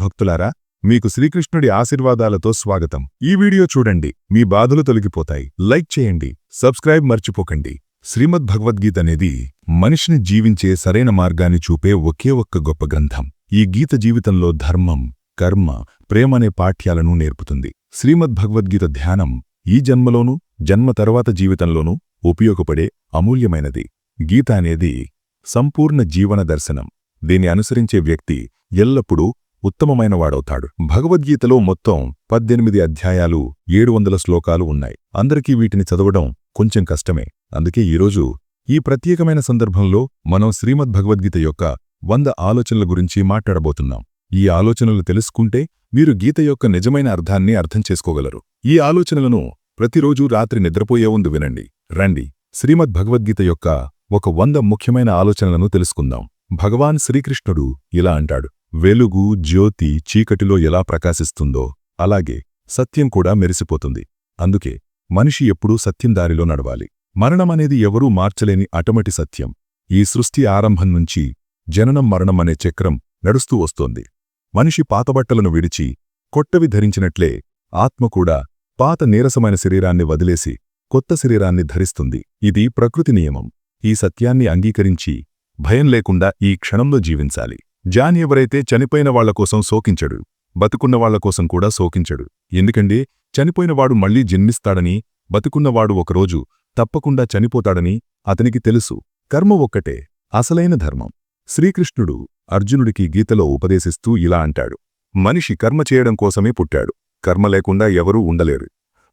భక్తులారా, మీకు శ్రీకృష్ణుడి ఆశీర్వాదాలతో స్వాగతం. ఈ వీడియో చూడండి, మీ బాధలు తొలగిపోతాయి. లైక్ చేయండి, సబ్స్క్రైబ్ మర్చిపోకండి. శ్రీమద్ భగవద్గీత అనేది మనిషిని జీవించే సరైన మార్గాన్ని చూపే ఒకే ఒక్క గొప్ప గ్రంథం. ఈ గీత జీవితంలో ధర్మం, కర్మ, ప్రేమనే పాఠ్యాలను నేర్పుతుంది. శ్రీమద్ భగవద్గీత ధ్యానం ఈ జన్మలోనూ, జన్మ తర్వాత జీవితంలోనూ ఉపయోగపడే అమూల్యమైనది. గీత అనేది సంపూర్ణ జీవన దర్శనం. దీన్ని అనుసరించే వ్యక్తి ఎల్లప్పుడూ ఉత్తమమైనవాడవుతాడు. భగవద్గీతలో మొత్తం 18 అధ్యాయాలు, 700 శ్లోకాలు ఉన్నాయి. అందరికీ వీటిని చదవడం కొంచెం కష్టమే. అందుకే ఈరోజు ఈ ప్రత్యేకమైన సందర్భంలో మనం శ్రీమద్ భగవద్గీత యొక్క 100 ఆలోచనల గురించి మాట్లాడబోతున్నాం. ఈ ఆలోచనలు తెలుసుకుంటే మీరు గీత యొక్క నిజమైన అర్థాన్ని అర్థం చేసుకోగలరు. ఈ ఆలోచనలను ప్రతిరోజూ రాత్రి నిద్రపోయే ముందు వినండి. రండి, శ్రీమద్ భగవద్గీత యొక్క ఒక 100 ముఖ్యమైన ఆలోచనలను తెలుసుకుందాం. భగవాన్ శ్రీకృష్ణుడు ఇలా అంటాడు: వెలుగు, జ్యోతి చీకటిలో ఎలా ప్రకాశిస్తుందో అలాగే సత్యం కూడా మెరిసిపోతుంది. అందుకే మనిషి ఎప్పుడూ సత్యం దారిలో నడవాలి. మరణమనేది ఎవరూ మార్చలేని అటమటి సత్యం. ఈ సృష్టి ఆరంభం నుంచి జననం మరణం అనే చక్రం నడుస్తూ వస్తోంది. మనిషి పాతబట్టలను విడిచి కొత్తవి ధరించినట్లే ఆత్మ కూడా పాత నీరసమైన శరీరాన్ని వదిలేసి కొత్త శరీరాన్ని ధరిస్తుంది. ఇది ప్రకృతి నియమం. ఈ సత్యాన్ని అంగీకరించి భయం లేకుండా ఈ క్షణంలో జీవించాలి. జాన్ ఎవరైతే చనిపోయిన వాళ్లకోసం శోకించడు, బతుకున్నవాళ్లకోసం కూడా శోకించడు. ఎందుకంటే చనిపోయినవాడు మళ్లీ జన్మిస్తాడని, బతుకున్నవాడు ఒకరోజు తప్పకుండా చనిపోతాడని అతనికి తెలుసు. కర్మ ఒక్కటే అసలైన ధర్మం. శ్రీకృష్ణుడు అర్జునుడికి గీతలో ఉపదేశిస్తూ ఇలా అంటాడు: మనిషి కర్మ చేయడం కోసమే పుట్టాడు. కర్మ లేకుండా ఎవరూ ఉండలేరు.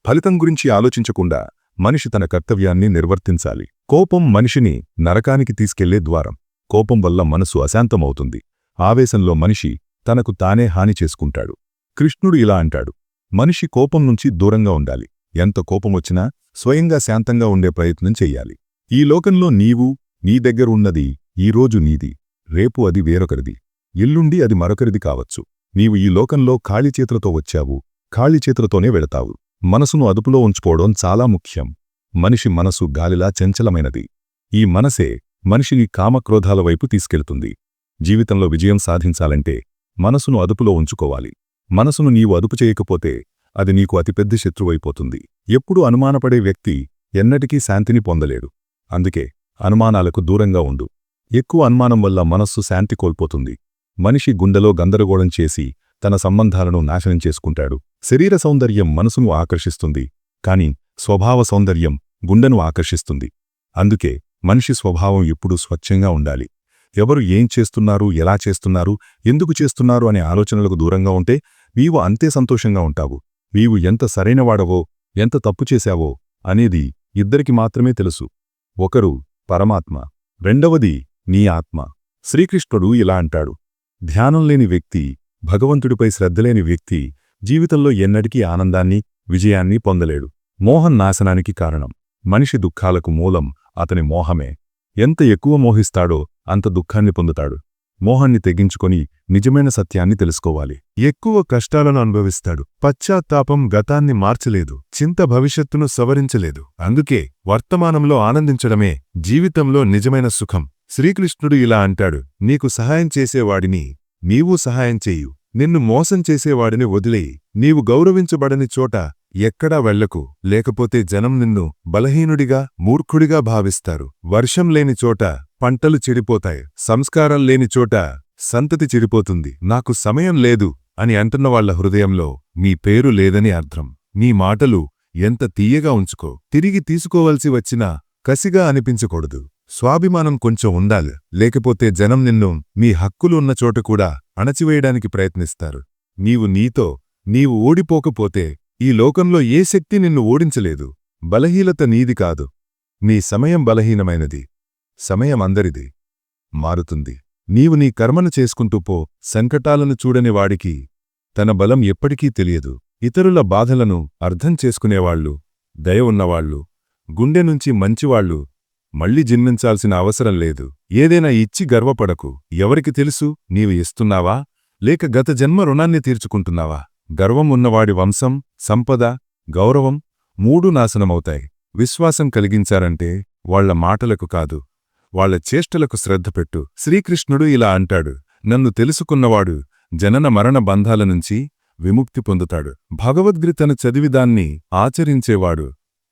ఫలితం గురించి ఆలోచించకుండా మనిషి తన కర్తవ్యాన్ని నిర్వర్తించాలి. కోపం మనిషిని నరకానికి తీసుకెళ్లే ద్వారం. కోపం వల్ల మనసు అశాంతమవుతుంది. ఆవేశంలో మనిషి తనకు తానే హాని చేసుకుంటాడు. కృష్ణుడు ఇలా అంటాడు: మనిషి కోపం నుంచి దూరంగా ఉండాలి. ఎంత కోపమొచ్చినా స్వయంగా శాంతంగా ఉండే ప్రయత్నం చెయ్యాలి. ఈ లోకంలో నీవు, నీ దగ్గరున్నది ఈరోజు నీది, రేపు అది వేరొకరిది, ఎల్లుండి అది మరొకరిది కావచ్చు. నీవు ఈ లోకంలో ఖాళీ చేతులతో వచ్చావు, ఖాళీ చేతులతోనే వెళతావు. మనసును అదుపులో ఉంచుకోవడం చాలా ముఖ్యం. మనిషి మనసు గాలిలా చంచలమైనది. ఈ మనసే మనిషిని కామక్రోధాల వైపు తీసుకెళ్తుంది. జీవితంలో విజయం సాధించాలంటే మనసును అదుపులో ఉంచుకోవాలి. మనసును నీవు అదుపు చేయకపోతే అది నీకు అతిపెద్ద శత్రువైపోతుంది. ఎప్పుడూ అనుమానపడే వ్యక్తి ఎన్నటికీ శాంతిని పొందలేడు. అందుకే అనుమానాలకు దూరంగా ఉండు. ఎక్కువ అనుమానం వల్ల మనస్సు శాంతి కోల్పోతుంది. మనిషి గుండెలో గందరగోళం చేసి తన సంబంధాలను నాశనం చేసుకుంటాడు. శరీర సౌందర్యం మనసును ఆకర్షిస్తుంది, కాని స్వభావ సౌందర్యం గుండెను ఆకర్షిస్తుంది. అందుకే మనిషి స్వభావం ఎప్పుడూ స్వచ్ఛంగా ఉండాలి. ఎవరు ఏం చేస్తున్నారు, ఎలా చేస్తున్నారు, ఎందుకు చేస్తున్నారు అనే ఆలోచనలకు దూరంగా ఉంటే నీవు అంతే సంతోషంగా ఉంటావు. నీవు ఎంత సరైనవాడవో, ఎంత తప్పు చేశావో అనేది ఇద్దరికి మాత్రమే తెలుసు. ఒకరు పరమాత్మ, రెండవది నీ ఆత్మ. శ్రీకృష్ణుడు ఇలా అంటాడు: ధ్యానం లేని వ్యక్తి, భగవంతుడిపై శ్రద్ధలేని వ్యక్తి జీవితంలో ఎన్నటికీ ఆనందాన్ని, విజయాన్ని పొందలేడు. మోహం నాశనానికి కారణం. మనిషి దుఃఖాలకు మూలం అతని మోహమే. ఎంత ఎక్కువ మోహిస్తాడో అంత దుఃఖాన్ని పొందుతాడు. మోహాన్ని తెగించుకొని నిజమైన సత్యాన్ని తెలుసుకోవాలి. ఎక్కువ కష్టాలను అనుభవిస్తాడు. పశ్చాత్తాపం గతాన్ని మార్చలేదు, చింత భవిష్యత్తును సవరించలేదు. అందుకే వర్తమానంలో ఆనందించడమే జీవితంలో నిజమైన సుఖం. శ్రీకృష్ణుడు ఇలా అంటాడు: నీకు సహాయం చేసేవాడిని నీవు సహాయం చెయ్యు, నిన్ను మోసం చేసేవాడిని వదిలేయి. నీవు గౌరవించబడని చోట ఎక్కడా వెళ్లకు, లేకపోతే జనం నిన్ను బలహీనుడిగా, మూర్ఖుడిగా భావిస్తారు. వర్షం లేని చోట పంటలు చెడిపోతాయి. సంస్కారం లేని చోట సంతతి చెడిపోతుంది. నాకు సమయం లేదు అని అంటున్నవాళ్ల హృదయంలో మీ పేరు లేదని అర్థం. నీ మాటలు ఎంత తీయగా ఉంచుకో. తిరిగి తీసుకోవలసి వచ్చినా కసిగా అనిపించకూడదు. స్వాభిమానం కొంచెం ఉండాలి, లేకపోతే జనం నిన్ను మీ హక్కులు ఉన్న చోట కూడా అణచివేయడానికి ప్రయత్నిస్తారు. నీవు ఓడిపోకపోతే ఈ లోకంలో ఏ శక్తి నిన్ను ఓడించలేదు. బలహీనత నీది కాదు, నీ సమయం బలహీనమైనది. సమయం అందరిది, మారుతుంది. నీవు నీ కర్మను చేసుకుంటూ పో. సంకటాలను చూడని వాడికి తన బలం ఎప్పటికీ తెలియదు. ఇతరుల బాధలను అర్థం చేసుకునేవాళ్లు, దయ ఉన్నవాళ్లు, గుండె నుంచి మంచివాళ్లు మళ్లీ జన్మించాల్సిన అవసరం లేదు. ఏదైనా ఇచ్చి గర్వపడకు. ఎవరికి తెలుసు నీవు ఇస్తున్నావా లేక గత జన్మ రుణాన్ని తీర్చుకుంటున్నావా? గర్వం ఉన్నవాడి వంశం, సంపద, గౌరవం మూడు నాశనమవుతాయి. విశ్వాసం కలిగించారంటే వాళ్ల మాటలకు కాదు, వాళ్ల చేష్టలకు శ్రద్ధ పెట్టు. శ్రీకృష్ణుడు ఇలా అంటాడు: నన్ను తెలుసుకున్నవాడు జనన మరణ బంధాల నుంచి విముక్తి పొందుతాడు. భగవద్గీతను చదివిదాన్ని ఆచరించేవాడు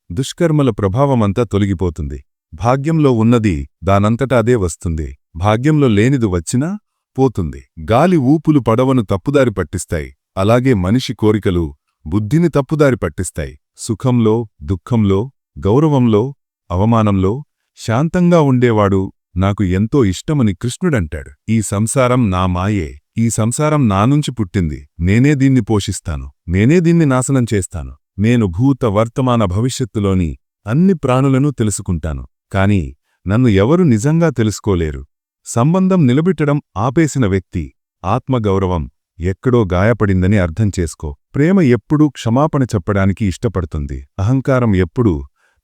దుష్కర్మల ప్రభావమంతా తొలగిపోతుంది. భాగ్యంలో ఉన్నది దానంతటా అదే వస్తుంది. భాగ్యంలో లేనిది వచ్చినా పోతుంది. గాలి ఊపులు పడవను తప్పుదారి పట్టిస్తాయి. అలాగే మనిషి కోరికలు బుద్ధిని తప్పుదారి పట్టిస్తాయి. సుఖంలో, దుఃఖంలో, గౌరవంలో, అవమానంలో శాంతంగా ఉండేవాడు నాకు ఎంతో ఇష్టమని కృష్ణుడంటాడు. ఈ సంసారం నా మాయే. ఈ సంసారం నా నుంచి పుట్టింది. నేనే దీన్ని పోషిస్తాను. నేనే దీన్ని నాశనం చేస్తాను. నేను భూత వర్తమాన భవిష్యత్తులోని అన్ని ప్రాణులను తెలుసుకుంటాను. కాని నన్ను ఎవరు నిజంగా తెలుసుకోలేరు. సంబంధం నిలబెట్టడం ఆపేసిన వ్యక్తి ఆత్మగౌరవం ఎక్కడో గాయపడిందని అర్థం చేసుకో. ప్రేమ ఎప్పుడూ క్షమాపణ చెప్పడానికి ఇష్టపడుతుంది. అహంకారం ఎప్పుడూ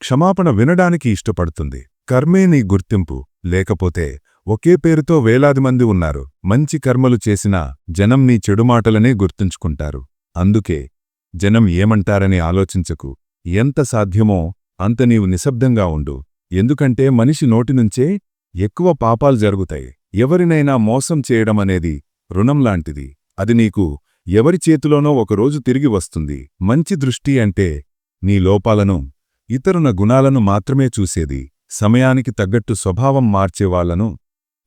క్షమాపణ వినడానికి ఇష్టపడుతుంది. కర్మే నీ గుర్తింపు. లేకపోతే ఒకే పేరుతో వేలాది మంది ఉన్నారు. మంచి కర్మలు చేసినా జనం నీ చెడుమాటలనే గుర్తుంచుకుంటారు. అందుకే జనం ఏమంటారని ఆలోచించకు. ఎంత సాధ్యమో అంత నీవు నిశ్శబ్దంగా ఉండు. ఎందుకంటే మనిషి నోటినుంచే ఎక్కువ పాపాలు జరుగుతాయి. ఎవరినైనా మోసం చేయడమనేది రుణంలాంటిది. అది నీకు ఎవరి చేతిలోనో ఒకరోజు తిరిగి వస్తుంది. మంచి దృష్టి అంటే నీ లోపాలను, ఇతరుల గుణాలను మాత్రమే చూసేది. సమయానికి తగ్గట్టు స్వభావం మార్చేవాళ్లను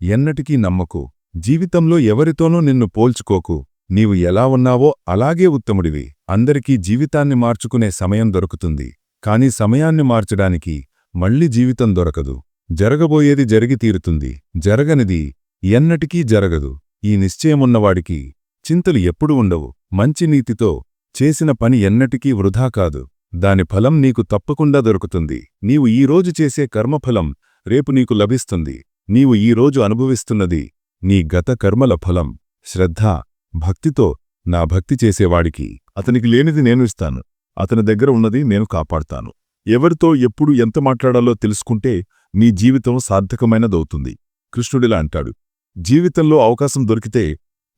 ఎన్నటికీ నమ్మకు. జీవితంలో ఎవరితోనూ నిన్ను పోల్చుకోకు. నీవు ఎలా ఉన్నావో అలాగే ఉత్తముడివి. అందరికీ జీవితాన్ని మార్చుకునే సమయం దొరుకుతుంది. కాని సమయాన్ని మార్చడానికి మళ్ళీ జీవితం దొరకదు. జరగబోయేది జరిగి తీరుతుంది. జరగనిది ఎన్నటికీ జరగదు. ఈ నిశ్చయమున్నవాడికి చింతలు ఎప్పుడు ఉండవు. మంచి నీతితో చేసిన పని ఎన్నటికీ వృధా కాదు. దాని ఫలం నీకు తప్పకుండా దొరుకుతుంది. నీవు ఈరోజు చేసే కర్మఫలం రేపు నీకు లభిస్తుంది. నీవు ఈరోజు అనుభవిస్తున్నది నీ గత కర్మల ఫలం. శ్రద్ధ, భక్తితో నా భక్తి చేసేవాడికి అతనికి లేనిది నేను ఇస్తాను. అతని దగ్గర ఉన్నది నేను కాపాడుతాను. ఎవరితో ఎప్పుడు ఎంత మాట్లాడాలో తెలుసుకుంటే నీ జీవితం సార్థకమైనదవుతుంది. కృష్ణుడిలా అంటాడు, జీవితంలో అవకాశం దొరికితే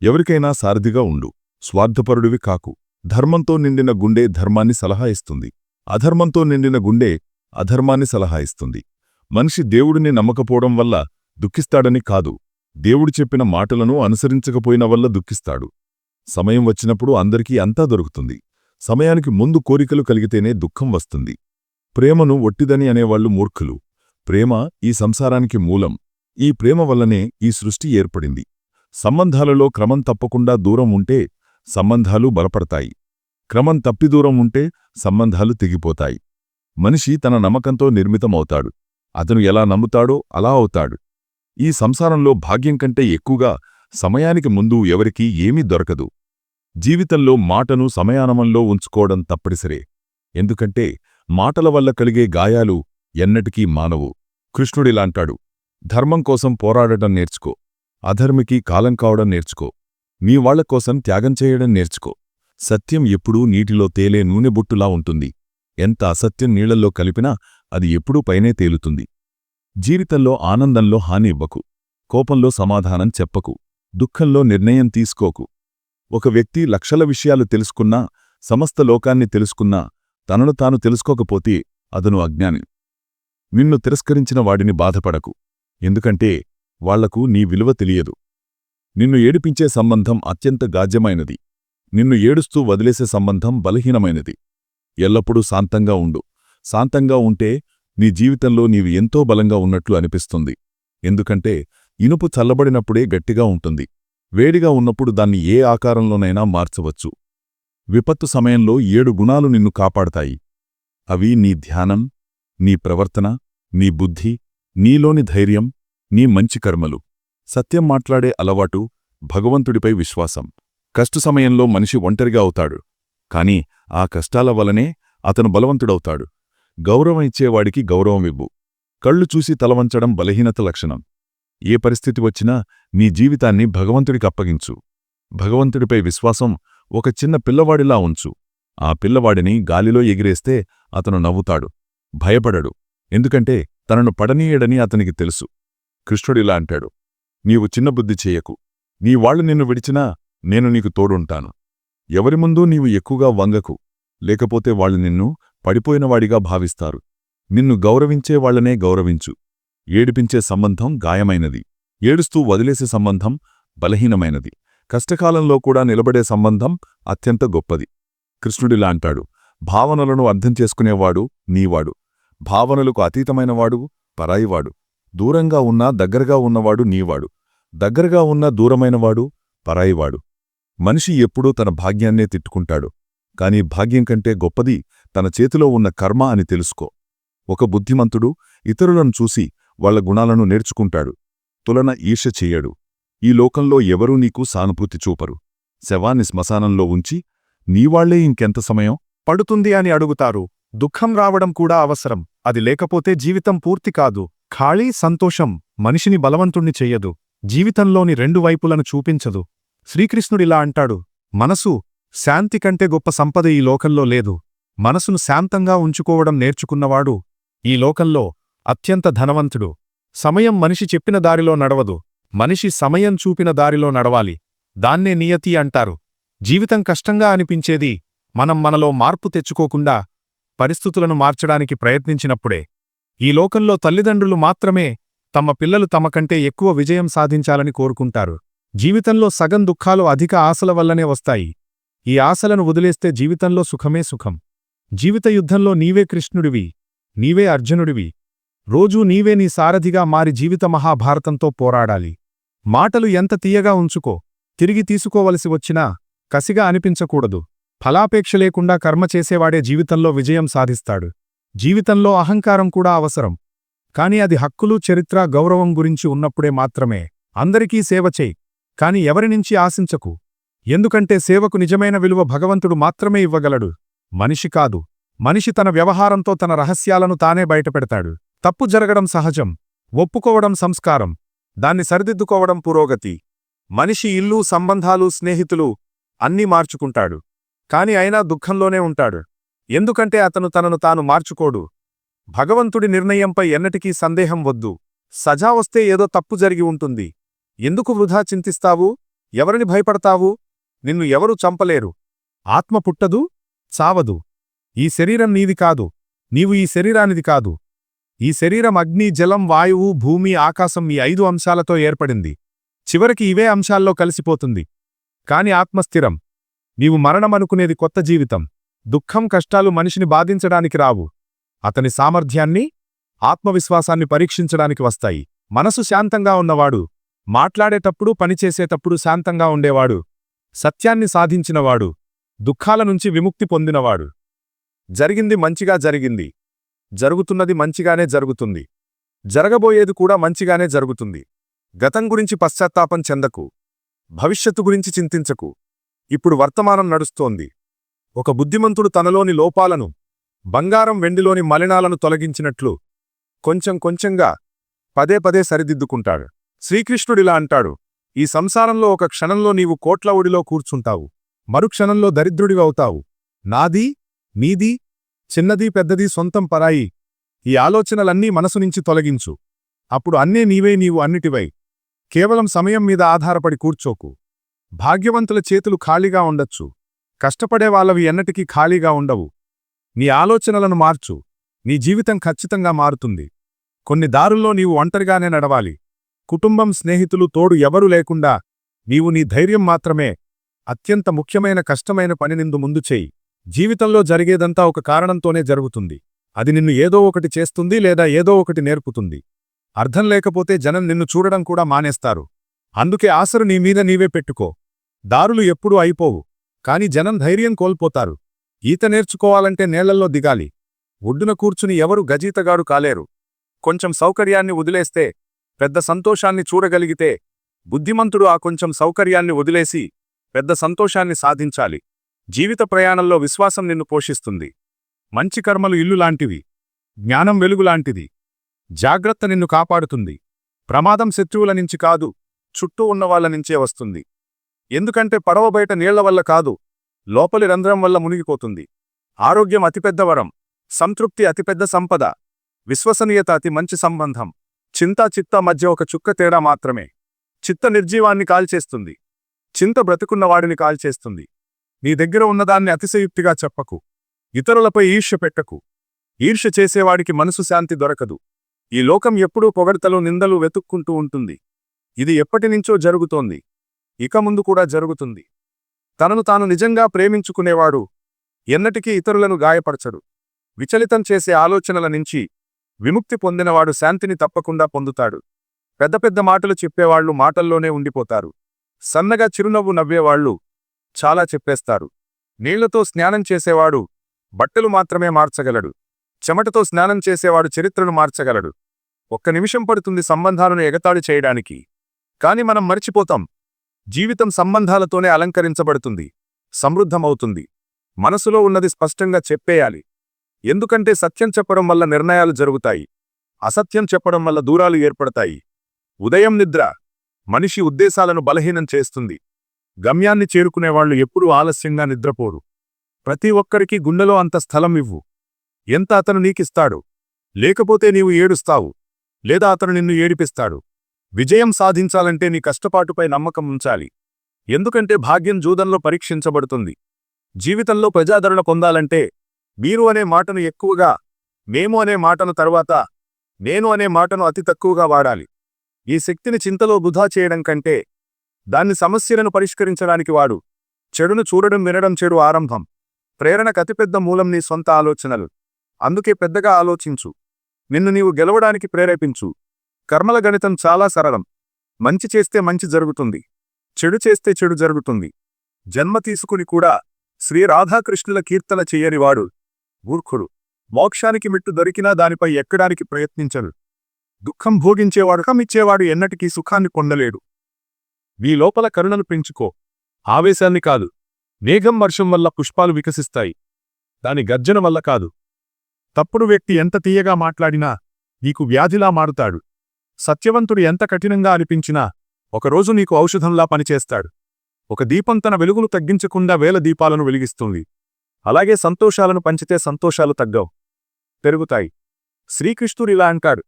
ఎవరికైనా సారథిగా ఉండు. స్వార్థపరుడివి కాకు. ధర్మంతో నిండిన గుండె ధర్మాన్ని సలహా ఇస్తుంది. అధర్మంతో నిండిన గుండె అధర్మాన్ని సలహా ఇస్తుంది. మనిషి దేవుడిని నమ్మకపోవడం వల్ల దుఃఖిస్తాడని కాదు, దేవుడు చెప్పిన మాటలను అనుసరించకపోయిన వల్ల దుఃఖిస్తాడు. సమయం వచ్చినప్పుడు అందరికీ అంతా దొరుకుతుంది. సమయానికి ముందు కోరికలు కలిగితేనే దుఃఖం వస్తుంది. ప్రేమను ఒట్టిదని అనేవాళ్లు మూర్ఖులు. ప్రేమ ఈ సంసారానికి మూలం. ఈ ప్రేమ వల్లనే ఈ సృష్టి ఏర్పడింది. సంబంధాలలో క్రమం తప్పకుండా దూరం ఉంటే సంబంధాలు బలపడతాయి. క్రమం తప్పి దూరం ఉంటే సంబంధాలు తెగిపోతాయి. మనిషి తన నమ్మకంతో నిర్మితమవుతాడు. అతను ఎలా నమ్ముతాడో అలా అవుతాడు. ఈ సంసారంలో భాగ్యం కంటే ఎక్కువగా సమయానికి ముందు ఎవరికీ ఏమీ దొరకదు. జీవితంలో మాటను సమయానమంలో ఉంచుకోవడం తప్పనిసరే. ఎందుకంటే మాటల వల్ల కలిగే గాయాలు ఎన్నటికీ మానవు. కృష్ణుడిలాంటాడు, ధర్మం కోసం పోరాడటం నేర్చుకో. అధర్మికి కాలం కావడం నేర్చుకో. నీ వాళ్లకోసం త్యాగం చేయడం నేర్చుకో. సత్యం ఎప్పుడూ నీటిలో తేలే నూనెబుట్టులా ఉంటుంది. ఎంత అసత్యం నీళ్లల్లో కలిపినా అది ఎప్పుడూ పైనే తేలుతుంది. జీవితంలో ఆనందంలో హాని ఇవ్వకు. కోపంలో సమాధానం చెప్పకు. దుఃఖంలో నిర్ణయం తీసుకోకు. ఒక వ్యక్తి లక్షల విషయాలు తెలుసుకున్నా, సమస్త లోకాన్ని తెలుసుకున్నా తనను తాను తెలుసుకోకపోతే అతను అజ్ఞాని. నిన్ను తిరస్కరించిన వాడిని బాధపడకు. ఎందుకంటే వాళ్లకు నీ విలువ తెలియదు. నిన్ను ఏడిపించే సంబంధం అత్యంత గాజ్యమైనది. నిన్ను ఏడుస్తూ వదిలేసే సంబంధం బలహీనమైనది. ఎల్లప్పుడూ శాంతంగా ఉండు. శాంతంగా ఉంటే నీ జీవితంలో నీవు ఎంతో బలంగా ఉన్నట్లు అనిపిస్తుంది. ఎందుకంటే ఇనుపు చల్లబడినప్పుడే గట్టిగా ఉంటుంది. వేడిగా ఉన్నప్పుడు దాన్ని ఏ ఆకారంలోనైనా మార్చవచ్చు. విపత్తు సమయంలో 7 గుణాలు నిన్ను కాపాడతాయి. అవి నీ ధ్యానం, నీ ప్రవర్తన, నీ బుద్ధి, నీలోని ధైర్యం, నీ మంచి కర్మలు, సత్యం మాట్లాడే అలవాటు, భగవంతుడిపై విశ్వాసం. కష్ట సమయంలో మనిషి ఒంటరిగా అవుతాడు. కాని ఆ కష్టాల వలనే అతను బలవంతుడవుతాడు. గౌరవం ఇచ్చేవాడికి గౌరవమివ్వు. కళ్ళు చూసి తలవంచడం బలహీనత లక్షణం. ఏ పరిస్థితి వచ్చినా నీ జీవితాన్ని భగవంతుడికి అప్పగించు. భగవంతుడిపై విశ్వాసం ఒక చిన్న పిల్లవాడిలా ఉంచు. ఆ పిల్లవాడిని గాలిలో ఎగిరేస్తే అతను నవ్వుతాడు, భయపడడు. ఎందుకంటే తనను పడనీయడని అతనికి తెలుసు. కృష్ణుడిలా అంటాడు, నీవు చిన్నబుద్ధి చేయకు. నీ వాళ్ళు నిన్ను విడిచినా నేను నీకు తోడుంటాను. ఎవరి ముందూ నీవు ఎక్కువగా వంగకు. లేకపోతే వాళ్ళు నిన్ను పడిపోయినవాడిగా భావిస్తారు. నిన్ను గౌరవించే వాళ్లనే గౌరవించు. ఏడిపించే సంబంధం గాయమైనది. ఏడుస్తూ వదిలేసే సంబంధం బలహీనమైనది. కష్టకాలంలో కూడా నిలబడే సంబంధం అత్యంత గొప్పది. కృష్ణుడిలా అంటాడు, భావనలను అర్థం చేసుకునేవాడు నీవాడు, భావనలకు అతీతమైనవాడు పరాయివాడు, దూరంగా ఉన్నా దగ్గరగా ఉన్నవాడు నీవాడు, దగ్గరగా ఉన్నా దూరమైనవాడు పరాయివాడు. మనిషి ఎప్పుడూ తన భాగ్యాన్నే తిట్టుకుంటాడు, కాని భాగ్యం కంటే గొప్పది తన చేతిలో ఉన్న కర్మ అని తెలుసుకో. ఒక బుద్ధిమంతుడు ఇతరులను చూసి వాళ్ల గుణాలను నేర్చుకుంటాడు, తులన ఈర్ష్య చెయ్యడు. ఈ లోకంలో ఎవరూ నీకు సానుభూతి చూపరు. శవాన్ని శ్మశానంలో ఉంచి నీవాళ్లే ఇంకెంత సమయం పడుతుంది అని అడుగుతారు. దుఃఖం రావడం కూడా అవసరం, అది లేకపోతే జీవితం పూర్తి కాదు. ఖాళీ సంతోషం మనిషిని బలవంతుణ్ణి చెయ్యదు, జీవితంలోని రెండు వైపులను చూపించదు. శ్రీకృష్ణుడిలా అంటాడు, మనసు శాంతి కంటే గొప్ప సంపద ఈ లోకంలో లేదు. మనసును శాంతంగా ఉంచుకోవడం నేర్చుకున్నవాడు ఈ లోకంలో అత్యంత ధనవంతుడు. సమయం మనిషి చెప్పిన దారిలో నడవదు, మనిషి సమయం చూపిన దారిలో నడవాలి. దాన్నే నియతి అంటారు. జీవితం కష్టంగా అనిపించేది మనం మనలో మార్పు తెచ్చుకోకుండా పరిస్థితులను మార్చడానికి ప్రయత్నించినప్పుడే. ఈ లోకంలో తల్లిదండ్రులు మాత్రమే తమ పిల్లలు తమ కంటే ఎక్కువ విజయం సాధించాలని కోరుకుంటారు. జీవితంలో సగం దుఃఖాలు అధిక ఆశల వల్లనే వస్తాయి. ఈ ఆశలను వదిలేస్తే జీవితంలో సుఖమే సుఖం. జీవిత యుద్ధంలో నీవే కృష్ణుడివి, నీవే అర్జునుడివి. రోజూ నీవే నీ సారథిగా మారి జీవిత మహాభారతంతో పోరాడాలి. మాటలు ఎంత తీయగా ఉంచుకో, తిరిగి తీసుకోవలసి వచ్చినా కసిగా అనిపించకూడదు. ఫలాపేక్ష లేకుండా కర్మ చేసేవాడే జీవితంలో విజయం సాధిస్తాడు. జీవితంలో అహంకారం కూడా అవసరం, కాని అది హక్కులు, చరిత్ర, గౌరవం గురించి ఉన్నప్పుడే మాత్రమే. అందరికీ సేవ చేయి, కాని ఎవరినుంచి ఆశించకు. ఎందుకంటే సేవకు నిజమైన విలువ భగవంతుడు మాత్రమే ఇవ్వగలడు, మనిషి కాదు. మనిషి తన వ్యవహారంతో తన రహస్యాలను తానే బయటపెడతాడు. తప్పు జరగడం సహజం, ఒప్పుకోవడం సంస్కారం, దాన్ని సరిదిద్దుకోవడం పురోగతి. మనిషి ఇల్లు, సంబంధాలు, స్నేహితులు అన్నీ మార్చుకుంటాడు, కాని అయినా దుఃఖంలోనే ఉంటాడు. ఎందుకంటే అతను తనను తాను మార్చుకోడు. భగవంతుడి నిర్ణయంపై ఎన్నటికీ సందేహం వద్దు. సజా వస్తే ఏదో తప్పు జరిగి ఉంటుంది. ఎందుకు వృధా చింతిస్తావు? ఎవరిని భయపడతావు? నిన్ను ఎవరూ చంపలేరు. ఆత్మ పుట్టదు, చావదు. ఈ శరీరం నీది కాదు, నీవు ఈ శరీరానిది కాదు. ఈ శరీరం అగ్ని, జలం, వాయువు, భూమి, ఆకాశం ఈ 5 అంశాలతో ఏర్పడింది. చివరికి ఇవే అంశాల్లో కలిసిపోతుంది. కాని ఆత్మస్థిరం. నీవు మరణమనుకునేది కొత్త జీవితం. దుఃఖం, కష్టాలు మనిషిని బాధించడానికి రావు, అతని సామర్థ్యాన్ని, ఆత్మవిశ్వాసాన్ని పరీక్షించడానికి వస్తాయి. మనసు శాంతంగా ఉన్నవాడు మాట్లాడేటప్పుడు, పనిచేసేటప్పుడు శాంతంగా ఉండేవాడు సత్యాన్ని సాధించినవాడు, దుఃఖాల నుంచి విముక్తి పొందినవాడు. జరిగింది మంచిగా జరిగింది, జరుగుతున్నది మంచిగానే జరుగుతుంది, జరగబోయేది కూడా మంచిగానే జరుగుతుంది. గతం గురించి పశ్చాత్తాపం చెందకు, భవిష్యత్తు గురించి చింతించకు. ఇప్పుడు వర్తమానం నడుస్తోంది. ఒక బుద్ధిమంతుడు తనలోని లోపాలను, బంగారం వెండిలోని మలినాలను తొలగించినట్లు కొంచెం కొంచెంగా పదే పదే సరిదిద్దుకుంటాడు. శ్రీకృష్ణుడిలా అంటాడు, ఈ సంసారంలో ఒక క్షణంలో నీవు కోట్ల ఒడిలో కూర్చుంటావు, మరుక్షణంలో దరిద్రుడివవుతావు. నాది, నీది, చిన్నది, పెద్దది, సొంతం, పరాయి ఈ ఆలోచనలన్నీ మనసునుంచి తొలగించు. అప్పుడు అన్నే నీవే, నీవు అన్నిటివై. కేవలం సమయం మీద ఆధారపడి కూర్చోకు. భాగ్యవంతుల చేతులు ఖాళీగా ఉండొచ్చు, కష్టపడేవాళ్లవి ఎన్నటికీ ఖాళీగా ఉండవు. నీ ఆలోచనలను మార్చు, నీ జీవితం ఖచ్చితంగా మారుతుంది. కొన్ని దారుల్లో నీవు ఒంటరిగానే నడవాలి. కుటుంబం, స్నేహితులు తోడు ఎవరూ లేకుండా నీవు నీ ధైర్యం మాత్రమే అత్యంత ముఖ్యమైన కష్టమైన పనినిందు ముందు చేయి. జీవితంలో జరిగేదంతా ఒక కారణంతోనే జరుగుతుంది. అది నిన్ను ఏదో ఒకటి చేస్తుంది లేదా ఏదో ఒకటి నేర్పుతుంది. అర్థం లేకపోతే జనం నిన్ను చూడడం కూడా మానేస్తారు. అందుకే ఆశరు నీ మీద నీవే పెట్టుకో. దారులు ఎప్పుడూ అయిపోవు, కాని జనం ధైర్యం కోల్పోతారు. ఈత నేర్చుకోవాలంటే నీళ్లల్లో దిగాలి. ఒడ్డున కూర్చుని ఎవరు గజీతగాడు కాలేరు. కొంచెం సౌకర్యాన్ని వదిలేస్తే పెద్ద సంతోషాన్ని చూడగలిగితే బుద్ధిమంతుడు ఆ కొంచెం సౌకర్యాన్ని వదిలేసి పెద్ద సంతోషాన్ని సాధించాలి. జీవిత ప్రయాణంలో విశ్వాసం నిన్ను పోషిస్తుంది. మంచి కర్మలు ఇల్లు లాంటివి, జ్ఞానం వెలుగులాంటిది. జాగ్రత్త నిన్ను కాపాడుతుంది. ప్రమాదం శత్రువుల నుంచి కాదు, చుట్టూ ఉన్నవాళ్ల నుంచే వస్తుంది. ఎందుకంటే పడవ బయట నీళ్ల వల్ల కాదు, లోపలి రంధ్రం వల్ల మునిగిపోతుంది. ఆరోగ్యం అతిపెద్ద వరం, సంతృప్తి అతిపెద్ద సంపద, విశ్వసనీయత అతి మంచి సంబంధం. చింతా చిత్త మధ్య ఒక చుక్క తేడా మాత్రమే. చిత్త నిర్జీవాన్ని కాల్చేస్తుంది, చింత బ్రతుకున్నవాడిని కాల్చేస్తుంది. నీ దగ్గర ఉన్నదాన్ని అతిశయుక్తిగా చెప్పకు. ఇతరులపై ఈర్ష్య పెట్టకు. ఈర్ష్య చేసేవాడికి మనసు శాంతి దొరకదు. ఈ లోకం ఎప్పుడూ పొగడ్తలు, నిందలు వెతుక్కుంటూ ఉంటుంది. ఇది ఎప్పటినుంచో జరుగుతోంది. ఇక ముందు కూడా జరుగుతుంది. తనను తాను నిజంగా ప్రేమించుకునేవాడు ఎన్నటికీ ఇతరులను గాయపరచడు. విచలితం చేసే ఆలోచనల నుంచి విముక్తి పొందినవాడు శాంతిని తప్పకుండా పొందుతాడు. పెద్ద పెద్ద మాటలు చెప్పేవాళ్లు మాటల్లోనే ఉండిపోతారు. సన్నగా చిరునవ్వు నవ్వేవాళ్లు చాలా చెప్పేస్తారు. నీళ్లతో స్నానం చేసేవాడు బట్టలు మాత్రమే మార్చగలడు. చెమటతో స్నానం చేసేవాడు చరిత్రను మార్చగలడు. ఒక్క నిమిషం పడుతుంది సంబంధాలను ఎగతాళి చేయడానికి. కాని మనం మర్చిపోతాం, జీవితం సంబంధాలతోనే అలంకరించబడుతుంది, సమృద్ధమవుతుంది. మనసులో ఉన్నది స్పష్టంగా చెప్పేయాలి. ఎందుకంటే సత్యం చెప్పడం వల్ల నిర్ణయాలు జరుగుతాయి, అసత్యం చెప్పడం వల్ల దూరాలు ఏర్పడతాయి. ఉదయం నిద్ర మనిషి ఉద్దేశాలను బలహీనం చేస్తుంది. గమ్యాన్ని చేరుకునేవాళ్లు ఎప్పుడూ ఆలస్యంగా నిద్రపోరు. ప్రతి ఒక్కరికి గుండెలో అంత స్థలం ఇవ్వు. ఎంత అతను నీకిస్తాడు, లేకపోతే నీవు ఏడుస్తావు, లేదా అతను నిన్ను ఏడిపిస్తాడు. విజయం సాధించాలంటే నీ కష్టపాటుపై నమ్మకం ఉంచాలి. ఎందుకంటే భాగ్యం జూదంలో పరీక్షించబడుతుంది. జీవితంలో ప్రజాదరణ పొందాలంటే మీరు అనే మాటను ఎక్కువగా, మేము అనే మాటను తరువాత, నేను అనే మాటను అతి తక్కువగా వాడాలి. ఈ శక్తిని చింతలో వృధా చేయడం కంటే దాన్ని సమస్యలను పరిష్కరించడానికి వాడు. చెడును చూడడం వినడం చెడు ఆరంభం. ప్రేరణకు అతిపెద్ద మూలం నీ సొంత ఆలోచనలు. అందుకే పెద్దగా ఆలోచించు. నిన్ను నీవు గెలవడానికి ప్రేరేపించు. కర్మల గణితం చాలా సరళం. మంచి చేస్తే మంచి జరుగుతుంది, చెడు చేస్తే చెడు జరుగుతుంది. జన్మ తీసుకుని కూడా శ్రీ రాధాకృష్ణుల కీర్తన చెయ్యనివాడు మూర్ఖుడు. మోక్షానికి మెట్టు దొరికినా దానిపై ఎక్కడానికి ప్రయత్నించరు. దుఃఖం భోగించేవాడు కమిచ్చేవాడు ఎన్నటికీ సుఖాన్ని పొందలేడు. నీ లోపల కరుణను పెంచుకో, ఆవేశాన్ని కాదు. మేఘం వర్షం వల్ల పుష్పాలు వికసిస్తాయి, దాని గర్జన వల్ల కాదు. తప్పుడు వ్యక్తి ఎంత తీయగా మాట్లాడినా నీకు వ్యాధిలా మారుతాడు. సత్యవంతుడు ఎంత కఠినంగా అనిపించినా ఒకరోజు నీకు ఔషధంలా పనిచేస్తాడు. ఒక దీపం తన వెలుగును తగ్గించకుండా వేల దీపాలను వెలిగిస్తుంది. అలాగే సంతోషాలను పంచితే సంతోషాలు తగ్గవు, పెరుగుతాయి. శ్రీకృష్ణుడు ఇలా అంటాడు,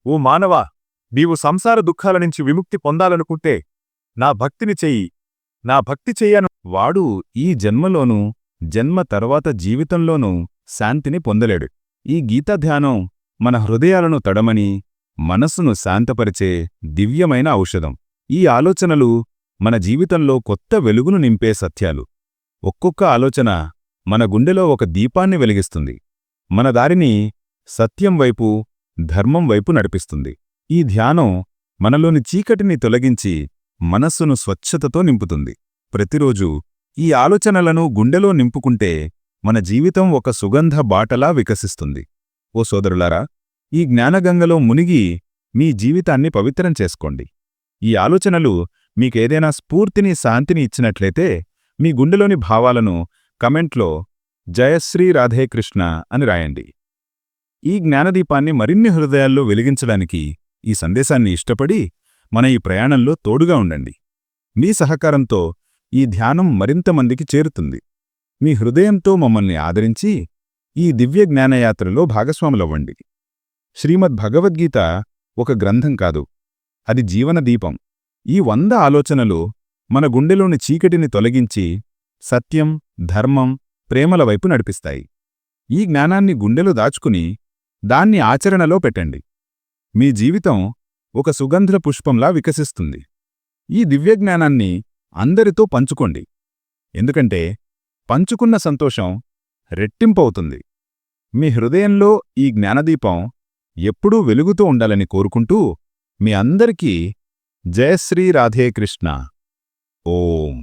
ఓ మానవా, నీవు సంసార దుఃఖాల నుంచి విముక్తి పొందాలనుకుంటే నా భక్తిని చెయ్యి. నా భక్తి చెయ్యను వాడు ఈ జన్మలోనూ జన్మ తర్వాత జీవితంలోనూ శాంతిని పొందలేడు. ఈ గీతాధ్యానం మన హృదయాలను తడమని, మనస్సును శాంతపరిచే దివ్యమైన ఔషధం. ఈ ఆలోచనలు మన జీవితంలో కొత్త వెలుగును నింపే సత్యాలు. ఒక్కొక్క ఆలోచన మన గుండెలో ఒక దీపాన్ని వెలిగిస్తుంది, మన దారిని సత్యం వైపు, ధర్మం వైపు నడిపిస్తుంది. ఈ ధ్యానం మనలోని చీకటిని తొలగించి మనస్సును స్వచ్ఛతతో నింపుతుంది. ప్రతిరోజూ ఈ ఆలోచనలను గుండెలో నింపుకుంటే మన జీవితం ఒక సుగంధ బాటలా వికసిస్తుంది. ఓ సోదరులారా, ఈ జ్ఞానగంగలో మునిగి మీ జీవితాన్ని పవిత్రం చేసుకోండి. ఈ ఆలోచనలు మీకేదైనా స్ఫూర్తిని, శాంతిని ఇచ్చినట్లయితే మీ గుండెలోని భావాలను కమెంట్లో జయశ్రీ రాధేకృష్ణ అని రాయండి. ఈ జ్ఞానదీపాన్ని మరిన్ని హృదయాల్లో వెలిగించడానికి ఈ సందేశాన్ని ఇష్టపడి మన ఈ ప్రయాణంలో తోడుగా ఉండండి. మీ సహకారంతో ఈ ధ్యానం మరింత మందికి చేరుతుంది. మీ హృదయంతో మమ్మల్ని ఆదరించి ఈ దివ్య జ్ఞానయాత్రలో భాగస్వాములవ్వండి. శ్రీమద్ భగవద్గీత ఒక గ్రంథం కాదు, అది జీవనదీపం. ఈ 100 ఆలోచనలు మన గుండెలోని చీకటిని తొలగించి సత్యం, ధర్మం, ప్రేమల వైపు నడిపిస్తాయి. ఈ జ్ఞానాన్ని గుండెలో దాచుకుని దాన్ని ఆచరణలో పెట్టండి. మీ జీవితం ఒక సుగంధ పుష్పంలా వికసిస్తుంది. ఈ దివ్యజ్ఞానాన్ని అందరితో పంచుకోండి, ఎందుకంటే పంచుకున్న సంతోషం రెట్టింపవుతుంది. మీ హృదయంలో ఈ జ్ఞానదీపం ఎప్పుడూ వెలుగుతూ ఉండాలని కోరుకుంటూ మీ అందరికీ జయశ్రీ రాధేకృష్ణ. ఓం.